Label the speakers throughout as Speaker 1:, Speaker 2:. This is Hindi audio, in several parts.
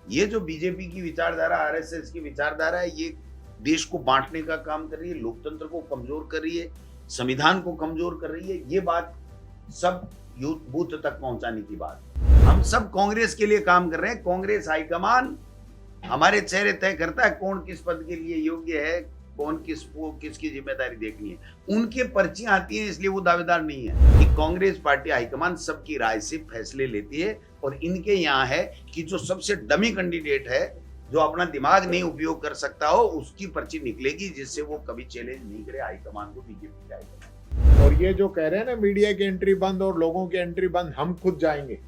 Speaker 1: ये जो बीजेपी की विचारधारा, आरएसएस की विचारधारा है, ये देश को बांटने का काम कर रही है, लोकतंत्र को कमजोर कर रही है, संविधान को कमजोर कर रही है। ये बात सब यूथ बूथ तक पहुंचाने की बात। हम सब कांग्रेस के लिए काम कर रहे हैं। कांग्रेस हाईकमान हमारे चेहरे तय करता है कौन किस पद के लिए योग्य है, कौन किसकी जिम्मेदारी देखनी है। उनके पर्चियां आती हैं, इसलिए वो दावेदार नहीं है। कि कांग्रेस पार्टी हाईकमान सबकी राय से फैसले लेती है और इनके यहाँ है कि जो सबसे डमी कैंडिडेट है, जो अपना दिमाग नहीं उपयोग कर सकता हो, उसकी पर्ची निकलेगी, जिससे वो कभी चैलेंज नहीं करे हाईकमान को, बीजेपी के हाईकमान।
Speaker 2: और ये जो कह रहे हैं ना मीडिया की एंट्री बंद और लोगों की एंट्री बंद, हम खुद जाएंगे।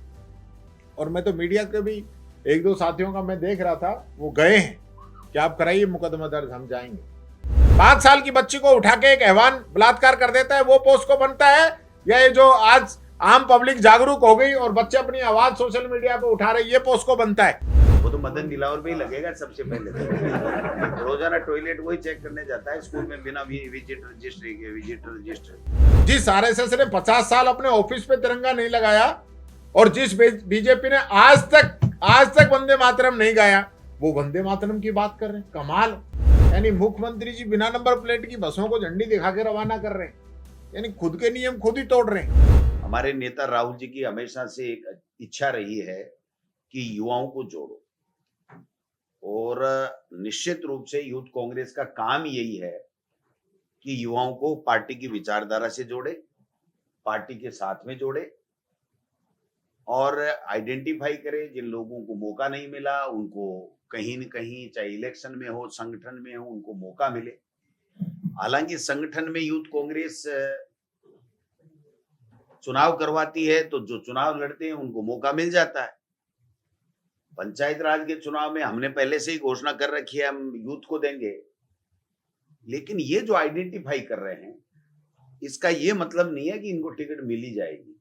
Speaker 2: और मैं तो मीडिया के भी एक दो साथियों का मैं देख रहा था, वो गए हैं कि आप कराइए मुकदमा दर्ज, हम जाएंगे। 5 साल की बच्ची को उठा के एक हैवान बलात्कार कर देता है, वो पोस्ट को बनता है? या ये जो आज आम पब्लिक जागरूक हो गई और बच्चे अपनी आवाज सोशल मीडिया पे उठा रहे, ये पोस्ट को बनता है?
Speaker 1: वो तो मदन दिलावर पे ही लगेगा सबसे पहले। रोजाना टॉयलेट वही चेक करने जाता है स्कूल में बिना विजिट रजिस्टर।
Speaker 2: जिस आरएसएस ने 50 साल अपने ऑफिस पे तिरंगा नहीं लगाया और जिस बीजेपी ने आज तक वंदे मातरम नहीं गाया, वो वंदे मातरम की बात कर रहे हैं। कमाल। यानी मुख्यमंत्री जी बिना नंबर प्लेट की बसों को झंडी दिखा के रवाना कर रहे हैं, यानी खुद के नियम खुद ही तोड़ रहे हैं।
Speaker 1: हमारे नेता राहुल जी की हमेशा से एक इच्छा रही है कि युवाओं को जोड़ो, और निश्चित रूप से यूथ कांग्रेस का काम यही है कि युवाओं को पार्टी की विचारधारा से जोड़े, पार्टी के साथ में जोड़े और आइडेंटिफाई करे जिन लोगों को मौका नहीं मिला, उनको कहीं न कहीं, चाहे इलेक्शन में हो, संगठन में हो, उनको मौका मिले। हालांकि संगठन में यूथ कांग्रेस चुनाव करवाती है, तो जो चुनाव लड़ते हैं उनको मौका मिल जाता है। पंचायत राज के चुनाव में हमने पहले से ही घोषणा कर रखी है, हम यूथ को देंगे। लेकिन ये जो आइडेंटिफाई कर रहे हैं, इसका ये मतलब नहीं है कि इनको टिकट मिल ही जाएगी।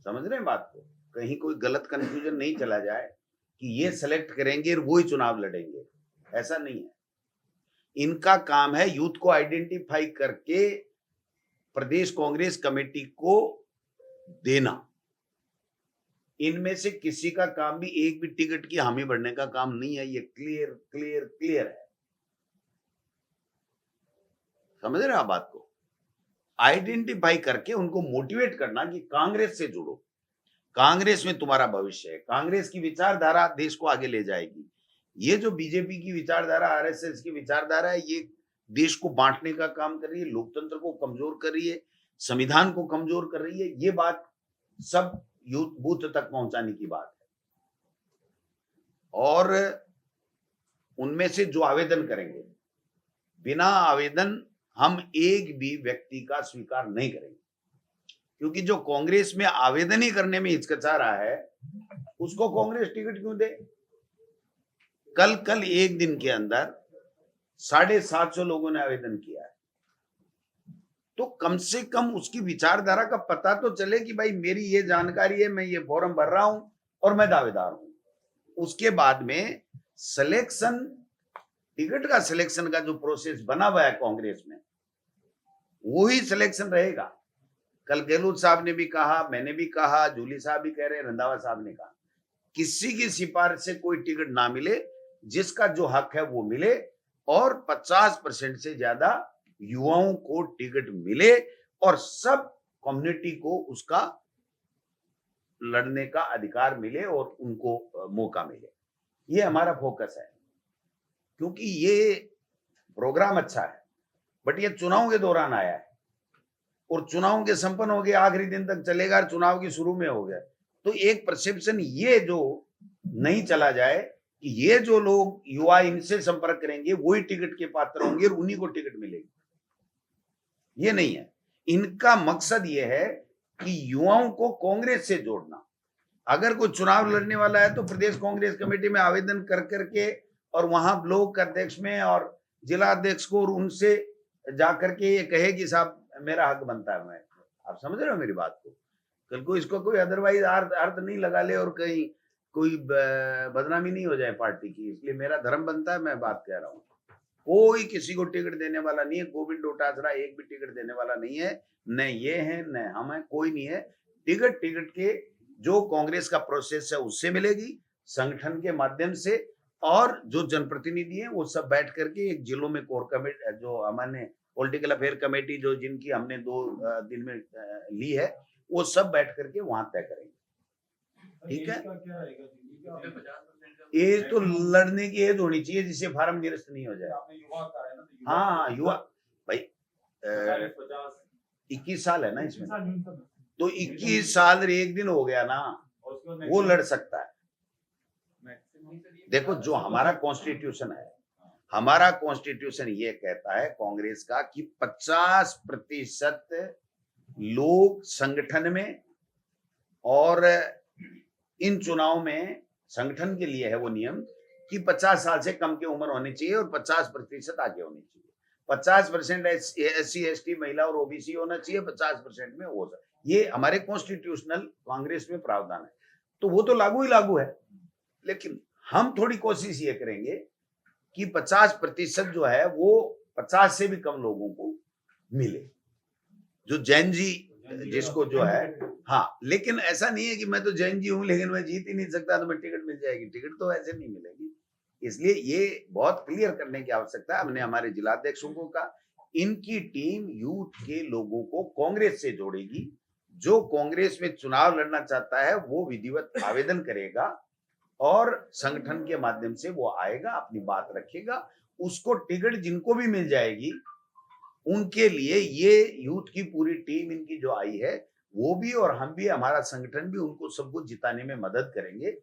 Speaker 1: समझ रहे हैं बात को? कहीं कोई गलत कंफ्यूजन नहीं चला जाए कि ये सेलेक्ट करेंगे और वो ही चुनाव लड़ेंगे, ऐसा नहीं है। इनका काम है यूथ को आइडेंटिफाई करके प्रदेश कांग्रेस कमेटी को देना। इनमें से किसी का काम भी एक भी टिकट की हामी भरने का काम नहीं है। ये क्लियर है। समझ रहे हैं आप बात को? आइडेंटिफाई करके उनको मोटिवेट करना कि कांग्रेस से जुड़ो, कांग्रेस में तुम्हारा भविष्य है, कांग्रेस की विचारधारा देश को आगे ले जाएगी। ये जो बीजेपी की विचारधारा, आरएसएस की विचारधारा है, ये देश को बांटने का काम कर रही है, लोकतंत्र को कमजोर कर रही है, संविधान को कमजोर कर रही है। ये बात सब यूथ बूथ तक पहुंचाने की बात है। और उनमें से जो आवेदन करेंगे, बिना आवेदन हम एक भी व्यक्ति का स्वीकार नहीं करेंगे, क्योंकि जो कांग्रेस में आवेदन ही करने में हिचकिचा रहा है, उसको कांग्रेस टिकट क्यों दे? कल एक दिन के अंदर 750 लोगों ने आवेदन किया है, तो कम से कम उसकी विचारधारा का पता तो चले कि भाई मेरी ये जानकारी है, मैं ये फॉर्म भर रहा हूं और मैं दावेदार हूं। उसके बाद में सिलेक्शन, टिकट का सिलेक्शन का जो प्रोसेस बना हुआ है कांग्रेस में, वो ही सिलेक्शन रहेगा। कल गहलोत साहब ने भी कहा, मैंने भी कहा, जूली साहब भी कह रहे हैं, रंधावा साहब ने कहा, किसी की सिफारिश से कोई टिकट ना मिले, जिसका जो हक है वो मिले और 50% से ज्यादा युवाओं को टिकट मिले और सब कम्युनिटी को उसका लड़ने का अधिकार मिले और उनको मौका मिले। ये हमारा फोकस है, क्योंकि ये प्रोग्राम अच्छा है, बट ये चुनाव के दौरान आया है और चुनाव के संपन्न हो गए, आखिरी दिन तक चलेगा, चुनाव की शुरू में हो गया, तो एक परसेप्शन ये जो नहीं चला जाए कि ये जो लोग युवा इनसे संपर्क करेंगे वही टिकट के पात्र होंगे और उन्हीं को टिकट मिलेगी। ये नहीं है। इनका मकसद ये है कि युवाओं को कांग्रेस से जोड़ना। अगर कोई चुनाव लड़ने वाला है तो प्रदेश कांग्रेस कमेटी में आवेदन कर करके और वहां ब्लॉक अध्यक्ष में और जिला अध्यक्ष को और उनसे जाकर के ये कहे कि साहब मेरा हक बनता है। मैं, आप समझ रहे हो मेरी बात को? कल को इसको कोई अदरवाइज अर्थ नहीं लगा ले और कहीं कोई बदनामी नहीं हो जाए पार्टी की, इसलिए मेरा धर्म बनता है, मैं बात कह रहा हूँ। कोई किसी को टिकट देने वाला नहीं है। गोविंद डोटासरा एक भी टिकट देने वाला नहीं है, न ये है न हम है, कोई नहीं है। टिकट के जो कांग्रेस का प्रोसेस है उससे मिलेगी संगठन के माध्यम से, और जो जनप्रतिनिधि हैं वो सब बैठ करके एक जिलों में कोर कमेटी, जो हमारे पॉलिटिकल अफेयर कमेटी जो जिनकी हमने 2 दिन में ली है, वो सब बैठ करके वहां तय करेंगे। ठीक है, एज तो लड़ने की एज होनी चाहिए जिससे फार्म निरस्त नहीं हो जाए। हाँ, युवा भाई 21 साल है ना इसमें, तो 21 साल 1 दिन हो गया ना, वो लड़ सकता है। देखो, जो हमारा कॉन्स्टिट्यूशन है, हमारा कॉन्स्टिट्यूशन ये कहता है कांग्रेस का कि 50% लोग संगठन में, और इन चुनाव में संगठन के लिए है वो नियम कि 50 साल से कम की उम्र होनी चाहिए और 50% आगे होनी चाहिए। 50% SC ST महिला और ओबीसी होना चाहिए, 50% में वो, ये हमारे कॉन्स्टिट्यूशनल कांग्रेस में प्रावधान है, तो वो तो लागू ही लागू है। लेकिन हम थोड़ी कोशिश ये करेंगे कि 50% जो है वो 50 से भी कम लोगों को मिले, जो जैन जी जिसको जो है। हाँ, लेकिन ऐसा नहीं है कि मैं तो जैन जी हूं लेकिन मैं जीत ही नहीं सकता तो मैं टिकट मिल जाएगी, टिकट तो ऐसे नहीं मिलेगी। इसलिए ये बहुत क्लियर करने की आवश्यकता है। हमने हमारे जिलाध्यक्षों को कहा, इनकी टीम यूथ के लोगों को कांग्रेस से जोड़ेगी। जो कांग्रेस में चुनाव लड़ना चाहता है वो विधिवत आवेदन करेगा और संगठन के माध्यम से वो आएगा, अपनी बात रखेगा, उसको टिकट जिनको भी मिल जाएगी उनके लिए ये यूथ की पूरी टीम इनकी जो आई है वो भी, और हम भी, हमारा संगठन भी, उनको सबको जिताने में मदद करेंगे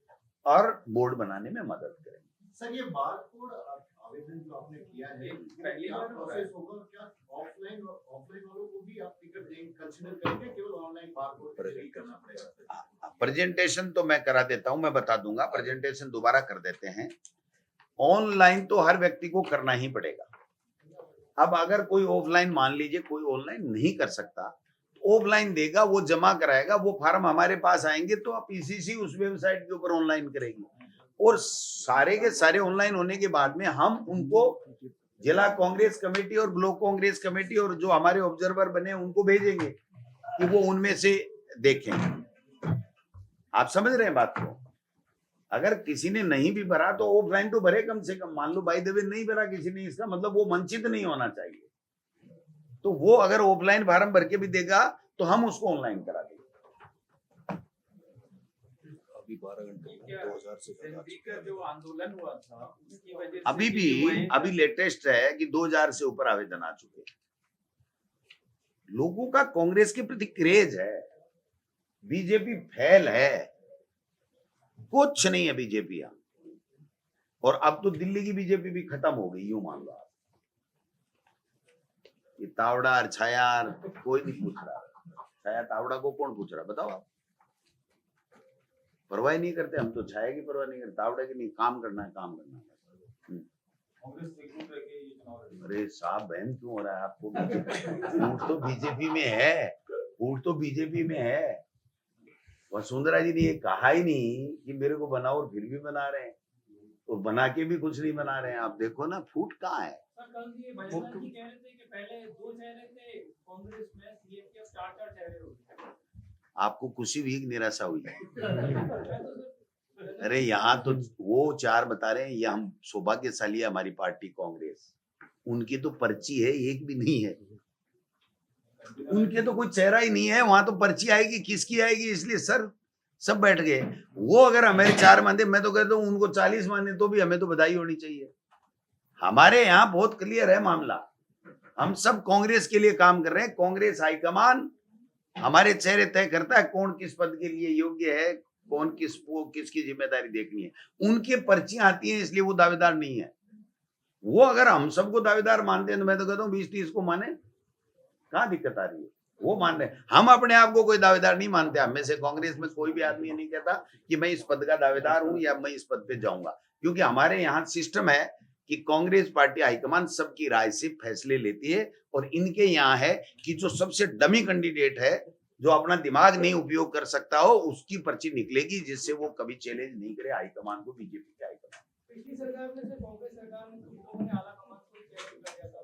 Speaker 1: और बोर्ड बनाने में मदद करेंगे।
Speaker 3: सर, ये बारकोड आवेदन जो आपने किया है, पहली बार प्रोसेस होगा क्या? ऑफलाइन और ऑफलाइन वालों को भी आप टिकट देंगे, कंसीडर करेंगे, केवल ऑनलाइन बारकोड प्रेजेंट करना पड़ेगा?
Speaker 1: प्रेजेंटेशन तो मैं करा देता हूं, मैं बता दूंगा, प्रेजेंटेशन दोबारा कर देते हैं। ऑनलाइन तो हर व्यक्ति को करना ही पड़ेगा। अब अगर कोई ऑफलाइन, मान लीजिए कोई ऑनलाइन नहीं कर सकता, तो ऑफलाइन देगा, वो जमा कराएगा, वो फार्म हमारे पास आएंगे तो आप पीसीसी उस वेबसाइट के ऊपर ऑनलाइन करेगी, और सारे के सारे ऑनलाइन होने के बाद में हम उनको जिला कांग्रेस कमेटी और ब्लॉक कांग्रेस कमेटी और जो हमारे ऑब्जर्वर बने उनको भेजेंगे कि वो उनमें से देखें। आप समझ रहे हैं बात को? अगर किसी ने नहीं भी भरा तो ऑफलाइन तो भरे कम से कम। मान लो बाय द वे नहीं भरा किसी ने, इसका मतलब वो वंचित नहीं होना चाहिए, तो वो अगर ऑफलाइन फार्म भर के भी देगा तो हम उसको ऑनलाइन करा देंगे।
Speaker 4: अभी 12 घंटे 2000 से
Speaker 5: का जो आंदोलन हुआ था उसकी वजह से
Speaker 1: अभी भी अभी लेटेस्ट है कि 2000 से ऊपर आवेदन आ चुके। लोगों का कांग्रेस के प्रति क्रेज है, बीजेपी फेल है, कुछ नहीं है बीजेपी यहां। और अब तो दिल्ली की बीजेपी भी खत्म हो गई, यूं मान लो। ये तावड़ा छाया कोई नहीं पूछ रहा, छाया तावड़ा को कौन पूछ रहा, बताओ आप? परवाह नहीं करते हम तो, छाया की परवाह नहीं करते, तावड़ा की नहीं, काम करना है, काम करना है। अरे साहब, बहन क्यों हो रहा है आपको? वोट तो बीजेपी में है, वोट तो बीजेपी में है। वसुंधरा जी ने ये कहा ही नहीं कि मेरे को बनाओ, और फिर भी बना रहे हैं, और बना के भी कुछ नहीं बना रहे हैं। आप देखो ना फूट कहाँ है।
Speaker 5: कल ये भजनलाल जी कह रहे थे कि पहले 2 चेहरे थे कांग्रेस में, सीएम के अब 4 चेहरे हो गए।
Speaker 1: आपको खुशी हुई कि निराशा हुई? अरे यहाँ तो वो 4 बता रहे हैं, ये हम सौभाग्यशाली है हमारी पार्टी कांग्रेस, उनकी तो पर्ची है, एक भी नहीं है। उनके तो कोई चेहरा ही नहीं है, वहां तो पर्ची आएगी, किसकी आएगी? इसलिए सर सब बैठ गए। वो अगर हमारे 4 माने, मैं तो कहता हूँ उनको 40 माने तो भी हमें तो बधाई होनी चाहिए। हमारे यहाँ बहुत क्लियर है मामला, हम सब कांग्रेस के लिए काम कर रहे हैं। कांग्रेस हाईकमान हमारे चेहरे तय करता है कौन किस पद के लिए योग्य है, कौन किसकी जिम्मेदारी देखनी है। उनके पर्चियां आती हैं, इसलिए वो दावेदार नहीं है। वो अगर हम सबको दावेदार मानते हैं तो मैं तो कहता हूँ 20-30 को माने, कहाँ दिक्कत आ रही है? वो मान रहे हैं। हम अपने आप को कोई दावेदार नहीं मानते। हम में से कांग्रेस में कोई भी आदमी नहीं कहता कि मैं इस पद का दावेदार हूं या मैं इस पद पे जाऊंगा, क्योंकि हमारे यहाँ सिस्टम है कि कांग्रेस पार्टी हाईकमान सबकी राय से फैसले लेती है, और इनके यहाँ है कि जो सबसे डमी कैंडिडेट है, जो अपना दिमाग नहीं उपयोग कर सकता हो, उसकी पर्ची निकलेगी, जिससे वो कभी चैलेंज नहीं करे हाईकमान को, बीजेपी के हाईकमान।
Speaker 5: पिछली सरकार में से कांग्रेस सरकार में कुछ लोगों ने आला कमान को चैलेंज कर दिया था,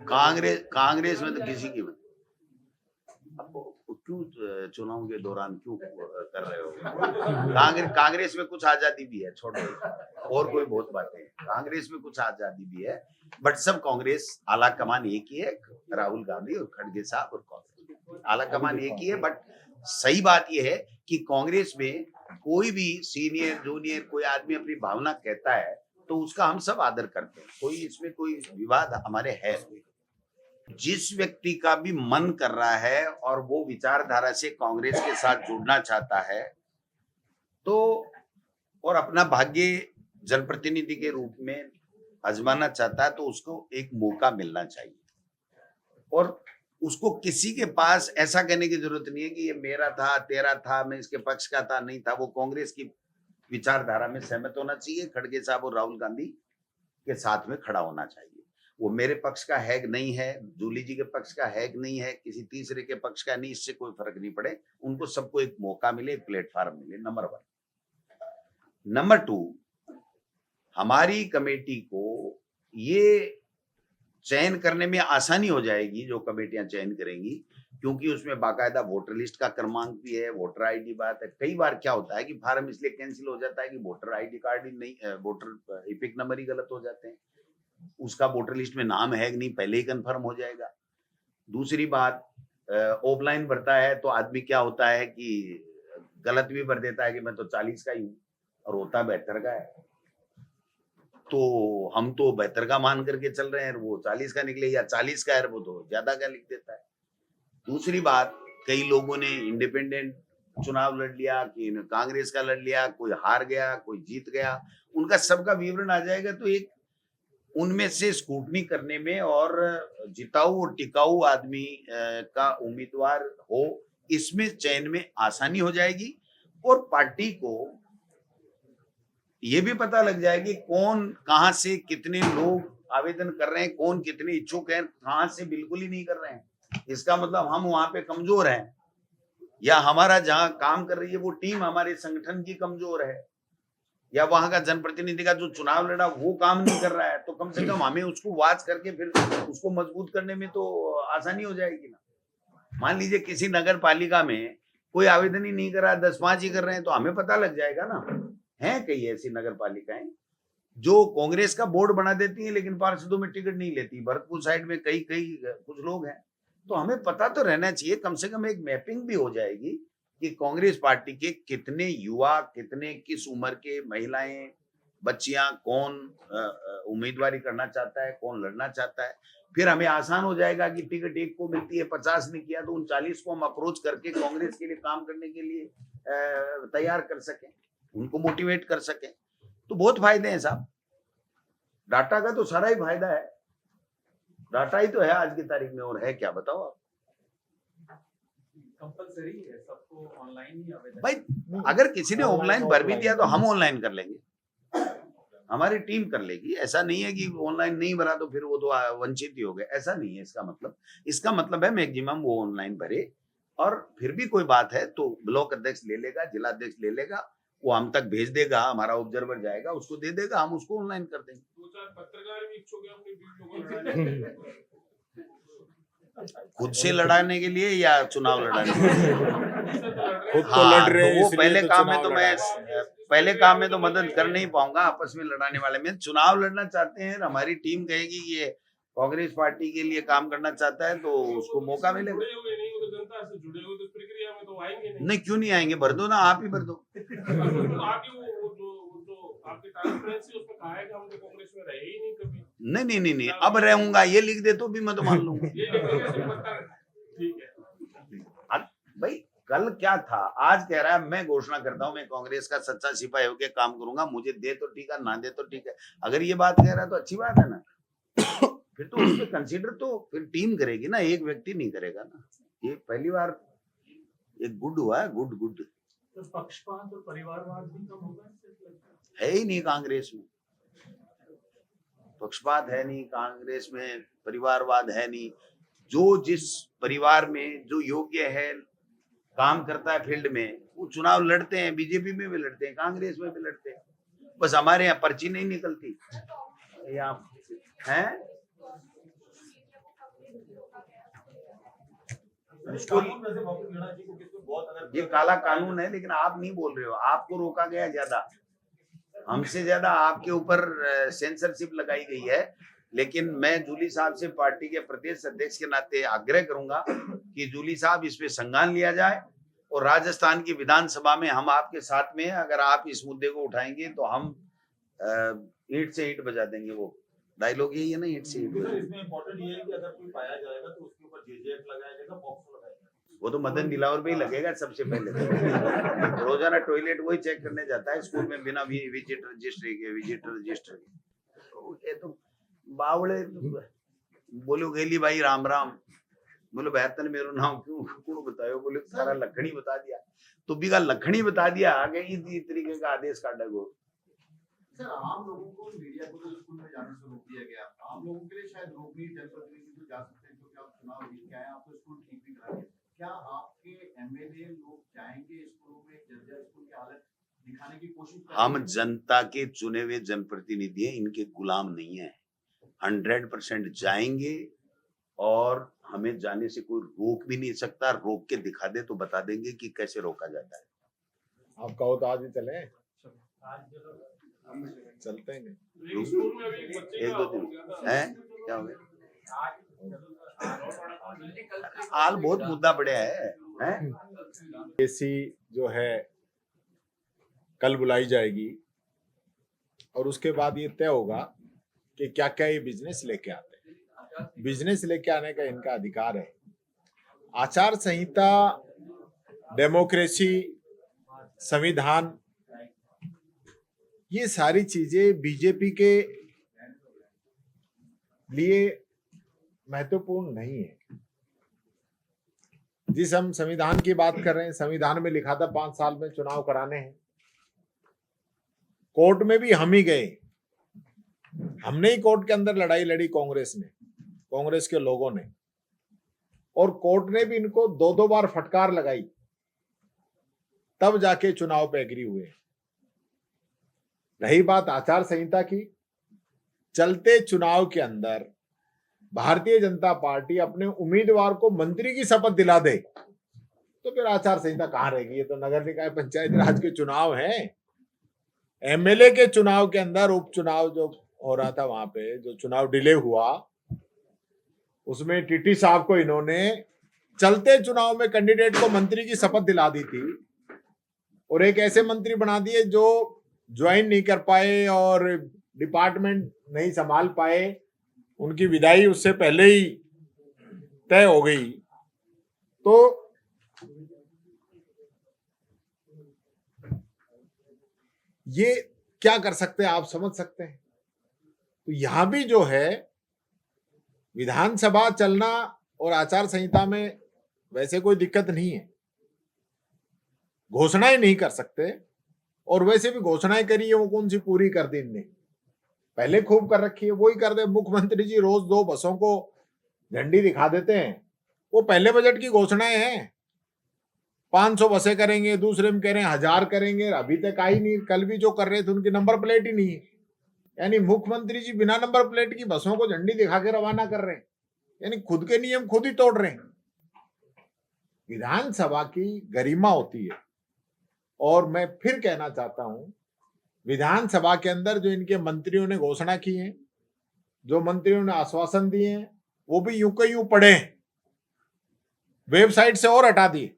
Speaker 1: कांग्रेस में तो किसी की क्यों चुनाव के दौरान क्यों कर रहे हो? कांग्रेस में कुछ आजादी भी है, छोड़ो, और कोई बहुत बातें हैं। कांग्रेस में कुछ आजादी भी है, बट सब कांग्रेस आला कमान एक ही है, राहुल गांधी और खड़गे साहब और कांग्रेस आला कमान एक ही है। बट सही बात यह है कि कांग्रेस में कोई भी सीनियर जूनियर कोई आदमी अपनी भावना कहता है तो उसका हम सब आदर करते हैं, कोई इसमें कोई विवाद हमारे है नहीं। जिस व्यक्ति का भी मन कर रहा है और वो विचारधारा से कांग्रेस के साथ जुड़ना चाहता है तो, और अपना भाग्य जनप्रतिनिधि के रूप में आजमाना चाहता है, तो उसको एक मौका मिलना चाहिए। और उसको किसी के पास ऐसा कहने की जरूरत नहीं है कि ये मेरा था, तेरा था, मैं इसके पक्ष का था, नहीं था। वो कांग्रेस की विचारधारा में सहमत होना चाहिए, खड़गे साहब और राहुल गांधी के साथ में खड़ा होना चाहिए। वो मेरे पक्ष का है कि नहीं है, जूली जी के पक्ष का है कि नहीं है, किसी तीसरे के पक्ष का नहीं, इससे कोई फर्क नहीं पड़े। उनको सबको एक मौका मिले, एक प्लेटफॉर्म मिले, नंबर 1। नंबर 2, हमारी कमेटी को ये चयन करने में आसानी हो जाएगी, जो कमेटियां चयन करेंगी, क्योंकि उसमें बाकायदा वोटर लिस्ट का क्रमांक भी है, वोटर आईडी बात है। कई बार क्या होता है कि फार्म इसलिए कैंसिल हो जाता है कि वोटर आईडी कार्ड ही नहीं, वोटर इपिक नंबर ही गलत हो जाते हैं, उसका वोटर लिस्ट में नाम है कि नहीं पहले ही कंफर्म हो जाएगा। दूसरी बात, ऑफलाइन भरता है तो आदमी क्या होता है कि गलत भी भर देता है कि मैं तो 40 का ही हूँ और होता 72 का है, तो हम तो 72 का मान करके चल रहे हैं, वो 40 का निकले, या 40 का है वो तो ज्यादा का लिख देता है। दूसरी बात, कई लोगों ने इंडिपेंडेंट चुनाव लड़ लिया, कि कांग्रेस का लड़ लिया, कोई हार गया, कोई जीत गया, उनका सबका विवरण आ जाएगा, तो एक उनमें से स्क्रूटनी करने में और जिताऊ और टिकाऊ आदमी का उम्मीदवार हो, इसमें चयन में आसानी हो जाएगी। और पार्टी को ये भी पता लग जाएगी कौन कहां से कितने लोग आवेदन कर रहे हैं, कौन कितने इच्छुक हैं, कहां से बिल्कुल ही नहीं कर रहे हैं। इसका मतलब हम वहां पे कमजोर हैं, या हमारा जहां काम कर रही है वो टीम हमारे संगठन की कमजोर है, या वहां का जनप्रतिनिधि का जो चुनाव लड़ा वो काम नहीं कर रहा है, तो कम से कम हमें उसको वॉच करके फिर उसको मजबूत करने में तो आसानी हो जाएगी ना। मान लीजिए किसी नगर पालिका में कोई आवेदन ही नहीं कर रहा, 10-5 ही कर रहे हैं, तो हमें पता लग जाएगा ना। हैं कई ऐसी नगर पालिकाएं जो कांग्रेस का बोर्ड बना देती हैं लेकिन पार्षदों में टिकट नहीं लेती। भरतपुर साइड में कई कुछ लोग हैं, तो हमें पता तो रहना चाहिए, कम से कम एक मैपिंग भी हो जाएगी कि कांग्रेस पार्टी के कितने युवा, कितने किस उम्र के महिलाएं, बच्चियां, कौन उम्मीदवारी करना चाहता है, कौन लड़ना चाहता है। फिर हमें आसान हो जाएगा कि टिकट एक को मिलती है, 50 ने किया तो उन 40 को हम अप्रोच करके कांग्रेस के लिए काम करने के लिए तैयार कर सकें, उनको मोटिवेट कर सकें। तो बहुत फायदे हैं साहब, डाटा का तो सारा ही फायदा है, डाटा ही तो है आज की तारीख में, और है क्या बताओ आप।
Speaker 5: कंपलसरी है सबको ऑनलाइन ही आवेदन।
Speaker 1: भाई अगर किसी ने ऑफलाइन भर भी दिया तो हम ऑनलाइन कर लेंगे, हमारी टीम कर लेगी। ऐसा नहीं है कि ऑनलाइन नहीं भरा तो फिर वो तो वंचित ही हो गए, ऐसा नहीं है इसका मतलब। इसका मतलब है मैक्सिमम वो ऑनलाइन भरे, और फिर भी कोई बात है तो ब्लॉक अध्यक्ष ले लेगा, जिला अध्यक्ष ले लेगा, वो हम तक भेज देगा, हमारा ऑब्जर्वर जाएगा, उसको दे देगा, हम उसको ऑनलाइन कर देंगे।
Speaker 5: 2-4 पत्रकार भी इच्छुक हैं अपने बीच लोगों
Speaker 1: खुद से लड़ाने के लिए या चुनाव लड़ाने के लिए?
Speaker 2: खुद तो लड़ रहे हैं,
Speaker 1: तो वो
Speaker 2: इसलिए
Speaker 1: पहले
Speaker 2: तो
Speaker 1: काम में
Speaker 2: चुनाव
Speaker 1: तो मैं
Speaker 2: लड़ा।
Speaker 1: पहले काम में तो मदद कर नहीं पाऊंगा, आपस में लड़ाने वाले में चुनाव लड़ना चाहते हैं, हमारी टीम कहेगी ये कांग्रेस पार्टी के लिए काम करना चाहता है तो उसको मौका मिलेगा।
Speaker 5: जुड़े हुए नहीं, वो तो जनता से जुड़े हुए, तो प्रक्रिया में तो आएंगे नहीं।
Speaker 1: नहीं क्यों नहीं आएंगे, भर दो ना, आप ही भर दो।
Speaker 5: आप ही वो जो आपके ट्रांसपेरेंसी उसमें कहा है कि हम तो कांग्रेस में रहे ही नहीं कभी।
Speaker 1: नहीं, अब रहूंगा ये लिख दे तो भी मैं तो मान लूंगा।
Speaker 5: ये लिखेंगे सिर्फ ठीक है
Speaker 1: भाई कल क्या था, आज कह रहा है मैं घोषणा करता हूं मैं कांग्रेस का सच्चा सिपाही होकर काम करूंगा, मुझे दे तो ठीक है, ना दे तो ठीक है। अगर ये बात कह रहा है तो अच्छी बात है ना, फिर तो उस पर कंसीडर तो फिर टीम करेगी ना, एक व्यक्ति नहीं करेगा ना। ये पहली बार एक गुड हुआ है, गुड।
Speaker 5: तो पक्षपात और परिवारवाद भी कम होगा,
Speaker 1: है ही नहीं कांग्रेस में, पक्षपात है नहीं कांग्रेस में, परिवारवाद है नहीं। जो जिस परिवार में जो योग्य है, काम करता है फील्ड में, वो चुनाव लड़ते हैं, बीजेपी में भी लड़ते हैं, कांग्रेस में भी लड़ते हैं। बस हमारे यहाँ पर्ची नहीं निकलती, यहाँ है उसको ये काला कानून है, लेकिन आप नहीं बोल रहे हो, आपको रोका गया ज्यादा, हमसे ज्यादा आपके ऊपर सेंसरशिप लगाई गई है। लेकिन मैं जूली साहब से पार्टी के प्रदेश अध्यक्ष के नाते आग्रह करूंगा कि जूली साहब इस पे संज्ञान लिया जाए और राजस्थान की विधानसभा में हम आपके साथ में हैं। अगर आप इस मुद्दे को उठाएंगे तो हम ईंट से ईंट बजा देंगे। वो डायलॉग यही है ना, ईंट से ईंट बजा।
Speaker 4: इसमें इम्पोर्टेंट ये है कि अगर कोई पाया जाएगा तो उसके ऊपर जेजेएफ लगाया जाएगा, पॉक्सो लगाया जाएगा।
Speaker 1: वो तो मदन दिलावर पे ही लगेगा सबसे पहले। रोजाना टॉयलेट वही चेक करने जाता है स्कूल में बिना विजिट रजिस्ट्री के। ये तो बावड़े बोलो गेली भाई राम राम, बोलो बेहतर मेरो नाम क्यों बतायो, बोले सारा लखनी बता दिया, तो भी का लखनी बता दिया आगे इस तरीके का आदेश काटा गो।
Speaker 3: सर आम लोगों को मीडिया को तो स्कूल में जाने से रोक दिया गया, आम लोगों के लिए शायद रोक नहीं, जनप्रतिनिधि तो जा सकते हैं क्योंकि आप चुनाव जीत के आए, आपको स्कूल ठीक भी करा दिया। क्या आपके एमएलए लोग जाएंगे स्कूलों में, जर्जर स्कूल की हालत दिखाने की कोशिश करेंगे?
Speaker 1: हम जनता के चुने हुए जनप्रतिनिधि हैं, इनके गुलाम नहीं है। 100% जाएंगे और हमें जाने से कोई रोक भी नहीं सकता। रोक के दिखा दे तो बता देंगे कि कैसे रोका जाता है।
Speaker 2: आप कहो तो आज ही चले, चलते हैं।
Speaker 1: एक दो दिन है क्या हो गया? हाल बहुत मुद्दा बढ़िया है?
Speaker 2: एसी जो है कल बुलाई जाएगी और उसके बाद ये तय होगा कि क्या क्या ये बिजनेस लेके आते हैं। बिजनेस लेके आने का इनका अधिकार है। आचार संहिता, डेमोक्रेसी, संविधान, ये सारी चीजें बीजेपी के लिए महत्वपूर्ण नहीं है। जिस हम संविधान की बात कर रहे हैं, संविधान में लिखा था 5 साल में चुनाव कराने हैं। कोर्ट में भी हम ही गए, हमने ही कोर्ट के अंदर लड़ाई लड़ी, कांग्रेस के लोगों ने, और कोर्ट ने भी इनको 2-2 बार फटकार लगाई, तब जाके चुनाव पे एग्री हुए। रही बात आचार संहिता की, चलते चुनाव के अंदर भारतीय जनता पार्टी अपने उम्मीदवार को मंत्री की शपथ दिला दे तो फिर आचार संहिता कहां रहेगी। ये तो नगर निकाय पंचायत राज के चुनाव हैं। एमएलए के चुनाव के अंदर उपचुनाव जो हो रहा था, वहां पे जो चुनाव डिले हुआ, उसमें टीटी साहब को इन्होंने चलते चुनाव में कैंडिडेट को मंत्री की शपथ दिला दी थी और एक ऐसे मंत्री बना दिए जो ज्वाइन नहीं कर पाए और डिपार्टमेंट नहीं संभाल पाए, उनकी विदाई उससे पहले ही तय हो गई। तो ये क्या कर सकते हैं, आप समझ सकते हैं। तो यहां भी जो है विधानसभा चलना और आचार संहिता में वैसे कोई दिक्कत नहीं है, घोषणाएं नहीं कर सकते, और वैसे भी घोषणाएं करी है वो कौन सी पूरी कर दी इनने, पहले खूब कर रखी है वही कर दे। मुख्यमंत्री जी रोज 2 बसों को झंडी दिखा देते हैं, वो पहले बजट की घोषणाएं हैं। 500 बसें करेंगे, दूसरे में कह रहे हैं 1000 करेंगे, अभी तक आई नहीं। कल भी जो कर रहे थे उनकी नंबर प्लेट ही नहीं है, यानी मुख्यमंत्री जी बिना नंबर प्लेट की बसों को झंडी दिखा के रवाना कर रहे हैं, यानी खुद के नियम खुद ही तोड़ रहे हैं। विधानसभा की गरिमा होती है, और मैं फिर कहना चाहता हूं, विधानसभा के अंदर जो इनके मंत्रियों ने घोषणा की है, जो मंत्रियों ने आश्वासन दिए हैं, वो भी यूं के यूं पड़े हैं, वेबसाइट से और हटा दिए।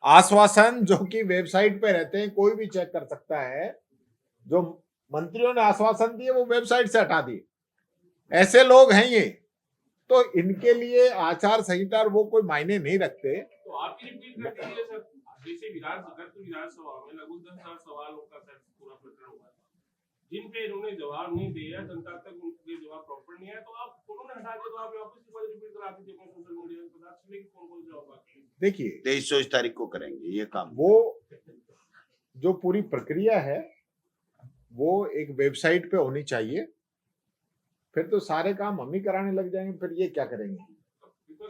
Speaker 2: आश्वासन जो कि वेबसाइट पे रहते हैं, कोई भी चेक कर सकता है, जो मंत्रियों ने आश्वासन दिए वो वेबसाइट से हटा दिए। ऐसे लोग हैं ये, तो इनके लिए आचार संहिता वो कोई मायने नहीं रखते।
Speaker 6: तो आप ये रिपीट कर दीजिए सर, जैसे विधानसभा में लगभग 10,000 सवालों का सर पूरा प्रकरण हुआ, जिन पे इन्होंने जवाब नहीं दिया, जनता तक उनके जवाब प्रॉपर नहीं है, तो आप उन्होंने हटा दिया, तो आप वापस रिपीट करा दीजिए अपने सोशल मीडिया पे, बता दीजिए कि कौन-कौन जवाब बाकी है।
Speaker 2: देखिए
Speaker 1: 23 तारीख को करेंगे ये काम।
Speaker 2: वो जो पूरी प्रक्रिया है वो एक वेबसाइट पे होनी चाहिए, फिर तो सारे काम हम ही कराने लग जाएंगे, फिर ये क्या करेंगे।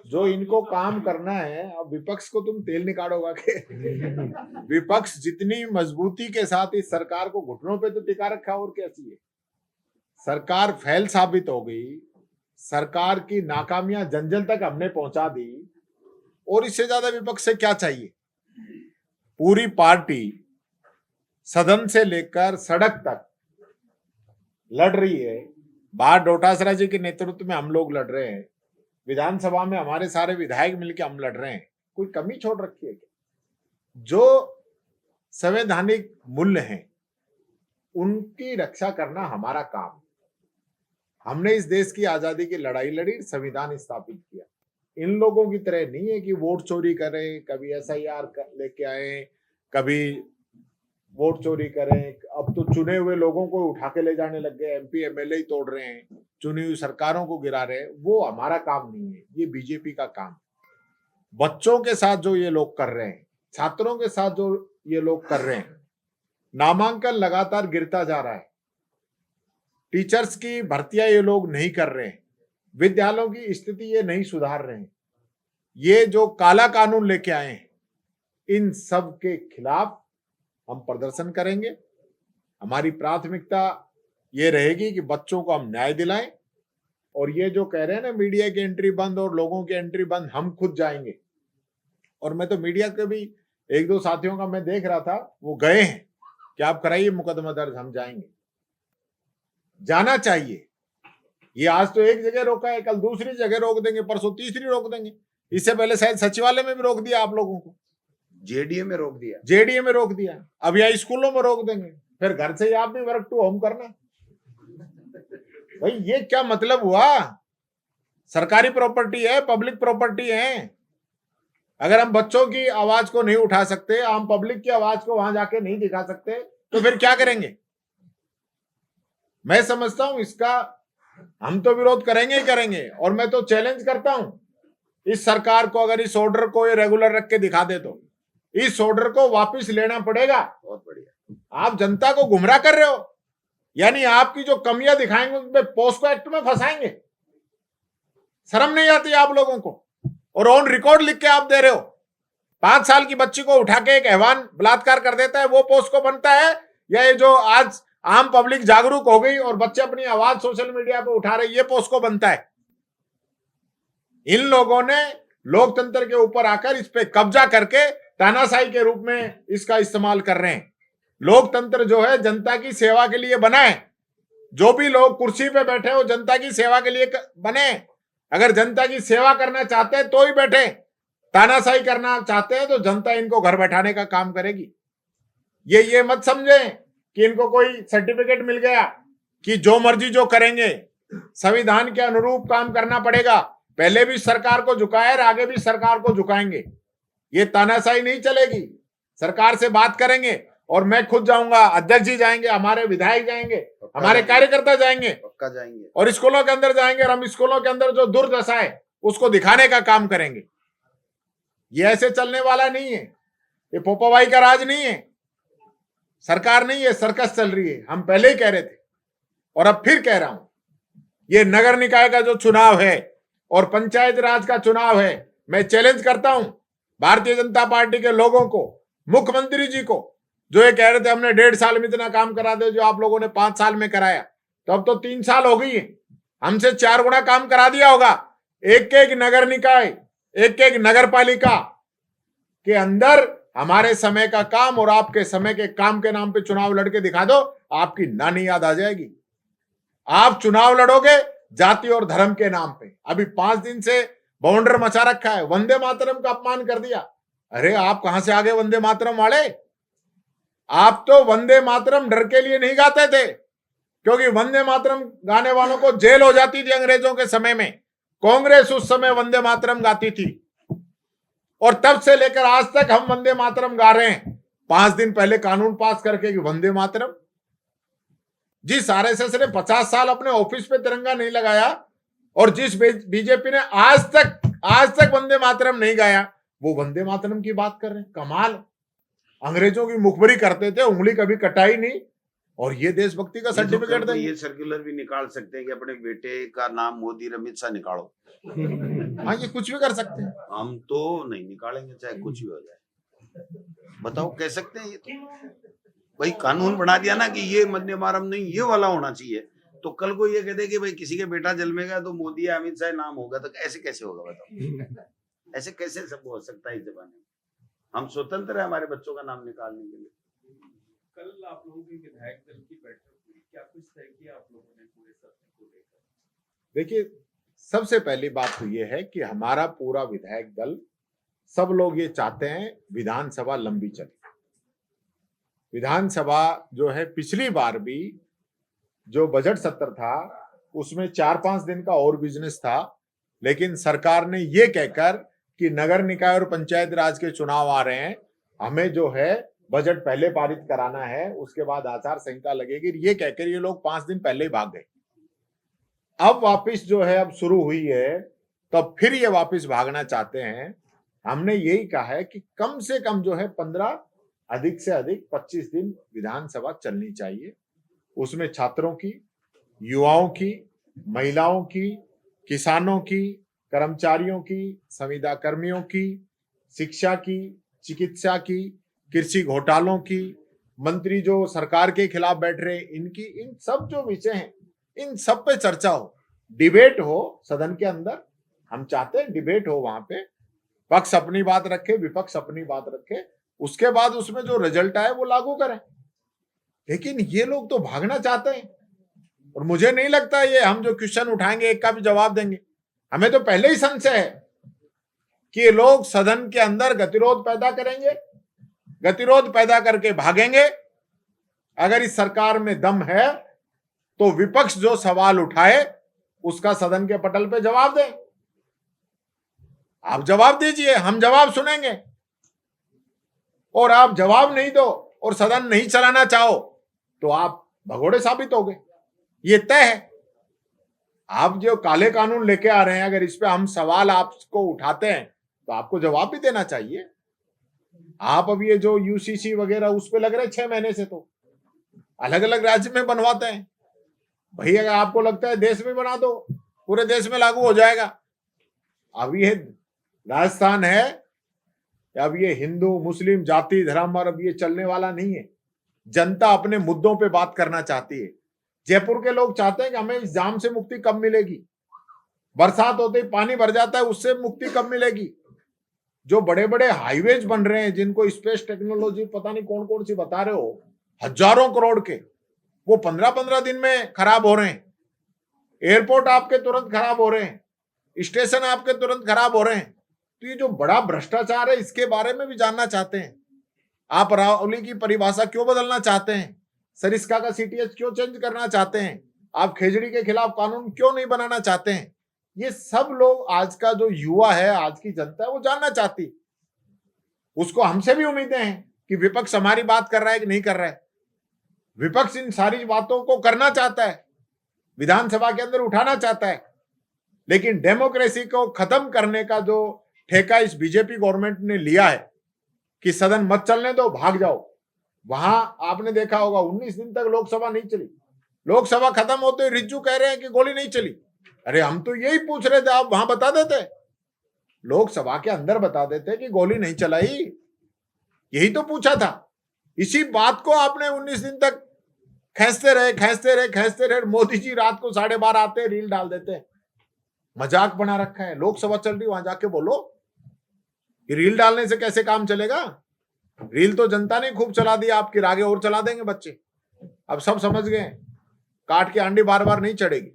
Speaker 2: जो इनको काम करना है, अब विपक्ष को तुम तेल निकालोगा के विपक्ष जितनी मजबूती के साथ इस सरकार को घुटनों पे तो टिका रखा, और कैसी है सरकार फेल साबित हो गई, सरकार की नाकामियां जन जन तक हमने पहुंचा दी, और इससे ज्यादा विपक्ष से क्या चाहिए? पूरी पार्टी सदन से लेकर सड़क तक लड़ रही है। बाहर डोटासरा जी के नेतृत्व में हम लोग लड़ रहे हैं, विधानसभा में हमारे सारे विधायक मिलकर हम लड़ रहे हैं। कोई कमी छोड़ रखी है क्या? जो संवैधानिक मूल्य हैं उनकी रक्षा करना हमारा काम। हमने इस देश की आजादी की लड़ाई लड़ी, संविधान स्थापित किया। इन लोगों की तरह नहीं है कि वोट चोरी करें, कभी SIR लेके आए, कभी वोट चोरी करें। अब तो चुने हुए लोगों को उठा के ले जाने लग गए, MP MLA ही तोड़ रहे हैं, चुनी हुई सरकारों को गिरा रहे हैं। वो हमारा काम नहीं है, ये बीजेपी का काम। बच्चों के साथ जो ये लोग कर रहे हैं, छात्रों के साथ जो ये लोग कर रहे हैं, नामांकन लगातार गिरता जा रहा है, टीचर्स की भर्तियां ये लोग नहीं कर रहे हैं, विद्यालयों की स्थिति ये नहीं सुधार रहे हैं, ये जो काला कानून लेके आए हैं, इन सब के खिलाफ हम प्रदर्शन करेंगे। हमारी प्राथमिकता ये रहेगी कि बच्चों को हम न्याय दिलाएं। और ये जो कह रहे हैं ना मीडिया की एंट्री बंद और लोगों की एंट्री बंद, हम खुद जाएंगे। और मैं तो मीडिया के भी एक दो साथियों का मैं देख रहा था, वो गए हैं कि आप कराइए मुकदमा दर्ज, हम जाएंगे। जाना चाहिए। ये आज तो एक जगह रोका है, कल दूसरी जगह रोक देंगे, परसों तीसरी रोक देंगे। इससे पहले शायद सचिवालय में भी रोक दिया आप लोगों को,
Speaker 1: JDA में रोक दिया,
Speaker 2: JDA में रोक दिया, अब यहाँ स्कूलों में रोक देंगे। फिर घर से ही आप भी वर्क टू होम करना। भाई ये क्या मतलब हुआ? सरकारी प्रॉपर्टी है, पब्लिक प्रॉपर्टी है। अगर हम बच्चों की आवाज को नहीं उठा सकते, हम पब्लिक की आवाज को वहां जाके नहीं दिखा सकते, तो फिर क्या करेंगे? मैं समझता हूं इसका हम तो विरोध करेंगे ही करेंगे। और मैं तो चैलेंज करता हूं इस सरकार को, अगर इस ऑर्डर को ये रेगुलर रख के दिखा दे तो इस ऑर्डर को वापस लेना पड़ेगा।
Speaker 1: बहुत बढ़िया।
Speaker 2: आप जनता को गुमराह कर रहे हो, यानी आपकी जो कमियां दिखाएंगे उसमें पोस्को एक्ट में फंसाएंगे। शर्म नहीं आती आप लोगों को? और ऑन रिकॉर्ड लिख के आप दे रहे हो। 5 साल की बच्ची को उठा के एक हैवान बलात्कार कर देता है, वो पोस्को बनता है? या ये जो आज आम पब्लिक जागरूक हो गई और बच्चे अपनी आवाज सोशल मीडिया पे उठा रहे, ये पोस्को बनता है? इन लोगों ने लोकतंत्र के ऊपर आकर इस पे कब्जा करके तानाशाही के रूप में इसका इस्तेमाल कर रहे हैं। लोकतंत्र जो है जनता की सेवा के लिए बना है। जो भी लोग कुर्सी पे बैठे हो जनता की सेवा के लिए बने। अगर जनता की सेवा करना चाहते हैं तो ही बैठे, तानाशाही करना चाहते हैं तो जनता इनको घर बैठाने का काम करेगी। ये मत समझें कि इनको कोई सर्टिफिकेट मिल गया कि जो मर्जी जो करेंगे। संविधान के अनुरूप काम करना पड़ेगा। पहले भी सरकार को झुकाया और आगे भी सरकार को झुकाएंगे। ये तानाशाही नहीं चलेगी। सरकार से बात करेंगे और मैं खुद जाऊंगा, अध्यक्ष जी जाएंगे, हमारे विधायक जाएंगे, हमारे कार्यकर्ता जाएंगे,
Speaker 1: पक्का जाएंगे
Speaker 2: और स्कूलों के अंदर जाएंगे और हम स्कूलों के अंदर जो दुर्दशा है उसको दिखाने का काम करेंगे। ये ऐसे चलने वाला नहीं है। ये पोपाबाई का राज नहीं है, सरकार नहीं है, सर्कस चल रही है। हम पहले ही कह रहे थे और अब फिर कह रहा हूं, ये नगर निकाय का जो चुनाव है और पंचायत राज का चुनाव है, मैं चैलेंज करता हूं भारतीय जनता पार्टी के लोगों को, मुख्यमंत्री जी को, जो ये कह रहे थे हमने 1.5 साल में इतना काम करा दे जो आप लोगों ने 5 साल में कराया, तो अब तो 3 साल हो गई है, हमसे 4 गुना काम करा दिया होगा। एक एक नगर निकाय, एक एक नगर पालिका के अंदर हमारे समय का काम और आपके समय के काम के नाम पे चुनाव लड़के दिखा दो, आपकी नानी याद आ जाएगी। आप चुनाव लड़ोगे जाति और धर्म के नाम पे। अभी 5 दिन से बाउंडर मचा रखा है, वंदे मातरम का अपमान कर दिया। अरे आप कहां से आगे वंदे मातरम वाले? आप तो वंदे मातरम डर के लिए नहीं गाते थे, क्योंकि वंदे मातरम गाने वालों को जेल हो जाती थी अंग्रेजों के समय में। कांग्रेस उस समय वंदे मातरम गाती थी और तब से लेकर आज तक हम वंदे मातरम गा रहे हैं। 5 दिन पहले कानून पास करके कि वंदे मातरम। जिस आरएसएस ने 50 साल अपने ऑफिस पे तिरंगा नहीं लगाया और जिस बीजेपी ने आज तक वंदे मातरम नहीं गाया, वो वंदे मातरम की बात कर रहे हैं। कमाल। अंग्रेजों की मुखबरी करते थे, उंगली कभी कटाई नहीं, और ये देशभक्ति का सर्टिफिकेट देंगे।
Speaker 1: ये सर्कुलर भी निकाल सकते हैं कि अपने बेटे का नाम मोदी अमित शाह निकालो।
Speaker 2: हाँ, ये कुछ भी कर सकते हैं।
Speaker 1: हम तो नहीं निकालेंगे, चाहे कुछ भी हो जाए। बताओ, कह सकते हैं? ये तो भाई कानून बना दिया ना कि ये वंदे मातरम नहीं, ये वाला होना चाहिए। तो कल को ये कहते कि भाई किसी के बेटा जन्मेगा तो मोदी या अमित शाह नाम होगा, तो ऐसे कैसे होगा? बताओ। ऐसे कैसे सब हो सकता है इस जमाने में? हम स्वतंत्र है हमारे बच्चों का नाम निकालने के लिए।
Speaker 6: कल आप लोगों की विधायक दल की बैठक हुई, क्या कुछ तय किया आप लोगों ने पूरे सत्र को लेकर?
Speaker 2: देखिए, सबसे पहली बात तो ये है कि हमारा पूरा विधायक दल, सब लोग ये चाहते हैं विधानसभा लंबी चले। विधानसभा जो है, पिछली बार भी जो बजट सत्र था उसमें 4-5 दिन का और बिजनेस था, लेकिन सरकार ने ये कहकर कि नगर निकाय और पंचायत राज के चुनाव आ रहे हैं, हमें जो है बजट पहले पारित कराना है, उसके बाद आचार संहिता लगेगी, ये कहकर ये लोग 5 दिन पहले ही भाग गए। अब वापस जो है अब शुरू हुई है, तब फिर ये वापस भागना चाहते हैं। हमने यही कहा है कि कम से कम जो है 15, अधिक से अधिक 25 दिन विधानसभा चलनी चाहिए। उसमें छात्रों की, युवाओं की, महिलाओं की, किसानों की, कर्मचारियों की, संविदा कर्मियों की, शिक्षा की, चिकित्सा की, कृषि घोटालों की, मंत्री जो सरकार के खिलाफ बैठ रहे इनकी, इन सब जो विषय हैं इन सब पे चर्चा हो, डिबेट हो सदन के अंदर। हम चाहते हैं डिबेट हो, वहां पे पक्ष अपनी बात रखे, विपक्ष अपनी बात रखे, उसके बाद उसमें जो रिजल्ट आए वो लागू करें। लेकिन ये लोग तो भागना चाहते हैं, और मुझे नहीं लगता ये हम जो क्वेश्चन उठाएंगे एक का भी जवाब देंगे। हमें तो पहले ही संशय है कि ये लोग सदन के अंदर गतिरोध पैदा करेंगे, गतिरोध पैदा करके भागेंगे। अगर इस सरकार में दम है तो विपक्ष जो सवाल उठाए उसका सदन के पटल पे जवाब दें। आप जवाब दीजिए, हम जवाब सुनेंगे। और आप जवाब नहीं दो और सदन नहीं चलाना चाहो तो आप भगोड़े साबित हो गए, ये तय है। आप जो काले कानून लेके आ रहे हैं, अगर इस पे हम सवाल आपको उठाते हैं तो आपको जवाब भी देना चाहिए। आप अब ये जो यूसीसी वगैरह उस पे लग रहे 6 महीने से, तो अलग अलग राज्य में बनवाते हैं। भाई अगर आपको लगता है देश में बना दो, पूरे देश में लागू हो जाएगा। अब ये राजस्थान है, अब ये हिंदू मुस्लिम जाति धर्म और अब ये चलने वाला नहीं है। जनता अपने मुद्दों पे बात करना चाहती है। जयपुर के लोग चाहते हैं कि हमें इस जाम से मुक्ति कब मिलेगी, बरसात होते ही पानी भर जाता है, उससे मुक्ति कब मिलेगी। जो बड़े बड़े हाईवेज बन रहे हैं, जिनको स्पेस टेक्नोलॉजी पता नहीं कौन कौन सी बता रहे हो, हजारों करोड़ के, वो 15-15 दिन में खराब हो रहे हैं। एयरपोर्ट आपके तुरंत खराब हो रहे हैं, स्टेशन आपके तुरंत खराब हो रहे हैं। तो ये जो बड़ा भ्रष्टाचार है, इसके बारे में भी जानना चाहते हैं। आप रावली की परिभाषा क्यों बदलना चाहते हैं, सरिस्का का सीटीएच क्यों चेंज करना चाहते हैं, आप खेजड़ी के खिलाफ कानून क्यों नहीं बनाना चाहते हैं। ये सब लोग, आज का जो युवा है, आज की जनता है, वो जानना चाहती। उसको हमसे भी उम्मीदें हैं कि विपक्ष हमारी बात कर रहा है कि नहीं कर रहा है। विपक्ष इन सारी बातों को करना चाहता है, विधानसभा के अंदर उठाना चाहता है, लेकिन डेमोक्रेसी को खत्म करने का जो ठेका इस बीजेपी गवर्नमेंट ने लिया है कि सदन मत चलने दो, भाग जाओ। वहां आपने देखा होगा 19 दिन तक लोकसभा नहीं चली। लोकसभा खत्म होते ही रिज्जू कह रहे हैं कि गोली नहीं चली। अरे हम तो यही पूछ रहे थे, आप वहां बता देते, लोकसभा के अंदर बता देते कि गोली नहीं चलाई। यही तो पूछा था। इसी बात को आपने 19 दिन तक खींचते रहे। मोदी जी रात को 12:30 आते हैं, रील डाल देते हैं। मजाक बना रखा है। लोकसभा चल रही, वहां जाके बोलो कि रील डालने से कैसे काम चलेगा। रील तो जनता ने खूब चला दी, आपके आगे और चला देंगे बच्चे। अब सब समझ गए, काट के अंडी बार बार नहीं चढ़ेगी।